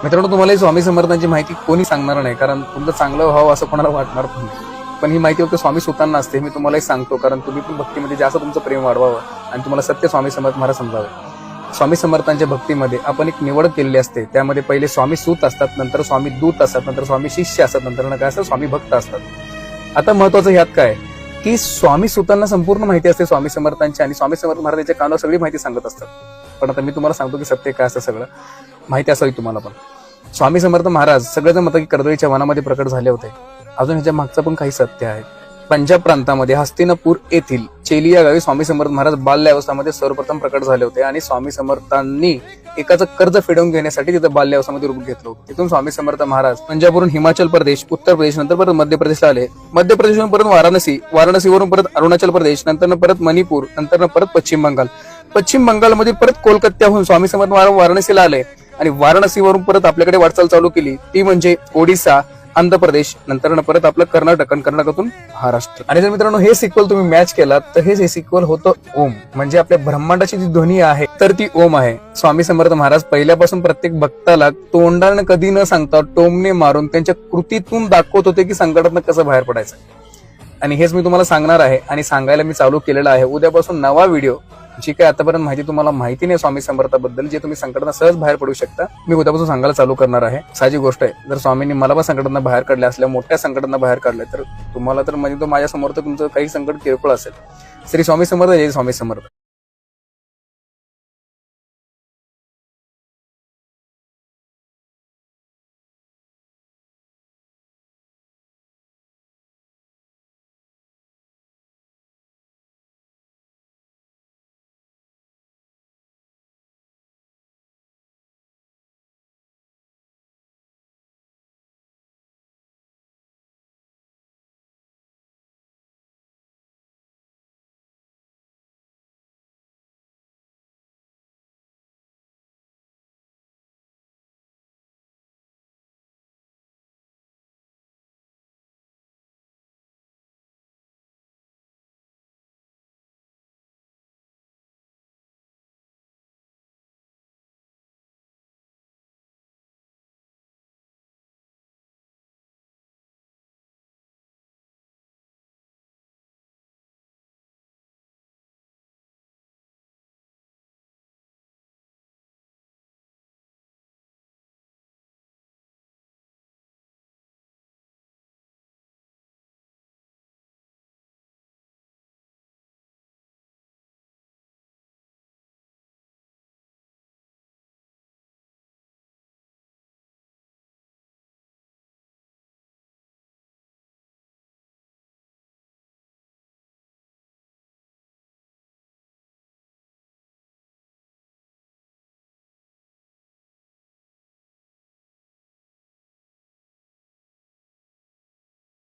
मित्रांनो, तुम्हाला स्वामी समर्थांची माहिती कोणी सांगणार नाही, कारण तुमचं चांगलं व्हावं असं कोणाला वाटणार पण नाही. पण ही माहिती फक्त स्वामी सुतांना असते. मी तुम्हालाही सांगतो, कारण तुम्ही पण भक्तीमध्ये जास्त तुमचं प्रेम वाढवावं आणि तुम्हाला सत्य स्वामी समर्थ महाराज समजावे. स्वामी समर्थांच्या भक्तीमध्ये आपण एक निवड केलेली असते. त्यामध्ये पहिले स्वामी सूत असतात, नंतर स्वामी दूत असतात, नंतर स्वामी शिष्य असतात, नंतर काय असतात, स्वामी भक्त असतात. आता महत्वाचं ह्यात काय की स्वामी सुतांना संपूर्ण माहिती असते स्वामी समर्थांची, आणि स्वामी समर्थ महाराजांच्या कानावर सगळी माहिती सांगत असतात. पण आता मी तुम्हाला सांगतो की सत्य काय असतं, सगळं माहिती असावी तुम्हाला पण. स्वामी समर्थ महाराज सगळेजण म्हणतात की कर्दळीच्या वनामध्ये प्रकट झाले होते. अजून ह्याच्या मागचं पण काही सत्य आहे. पंजाब प्रांतामध्ये हस्तिनापूर येथील चेली या गावी स्वामी समर्थ महाराज बाल्यावस्थामध्ये सर्वप्रथम प्रकट झाले होते, आणि स्वामी समर्थांनी एकाचं कर्ज फेडवून घेण्यासाठी तिथं बाल्यावस्थामध्ये रूप घेतलं होतं. तिथून स्वामी समर्थ महाराज पंजाबवरून हिमाचल प्रदेश, उत्तर प्रदेश, नंतर परत मध्य प्रदेशला आले. मध्य प्रदेशवरून परत वाराणसी, वाराणसीवरून परत अरुणाचल प्रदेश, नंतर परत मणिपूर, नंतर परत पश्चिम बंगाल. पश्चिम बंगालमध्ये परत कोलकात्याहून स्वामी समर्थ महाराज वाराणसीला आले, आणि वाराणसीवरून परत आपल्याकडे वाटचाल चालू केली. ती म्हणजे ओडिसा, आंध्र प्रदेश, नंतर परत आपलं कर्नाटक, आणि कर्नाटकातून महाराष्ट्र. आणि जर मित्रांनो हे सिक्वल तुम्ही मॅच केलात तर हे सिक्वल होतं ओम. म्हणजे आपल्या ब्रह्मांडाची जी ध्वनी आहे तर ती ओम आहे. स्वामी समर्थ महाराज पहिल्यापासून प्रत्येक भक्ताला तोंडाने कधी न सांगता टोमने मारून त्यांच्या कृतीतून दाखवत होते की संकटातून कसं बाहेर पडायचं. आणि हेच मी तुम्हाला सांगणार आहे, आणि सांगायला मी चालू केलेलं आहे. उद्यापासून नवा व्हिडिओ, जी काय आतापर्यंत माहिती तुम्हाला माहिती नाही स्वामी समर्थाबद्दल, जे तुम्ही संकटांना सहज बाहेर पडू शकता, मी उद्यापासून सांगायला चालू करणार आहे. साधी गोष्ट आहे, जर स्वामींनी मला पण संकटांना बाहेर काढल्या असल्या, मोठ्या संकटांना बाहेर काढल्या, तर तुम्हाला तर म्हणजे तो माझ्या समोर तर तुमचं काही संकट किरकोळ असेल. श्री स्वामी समर्थ, जय स्वामी समर्थ.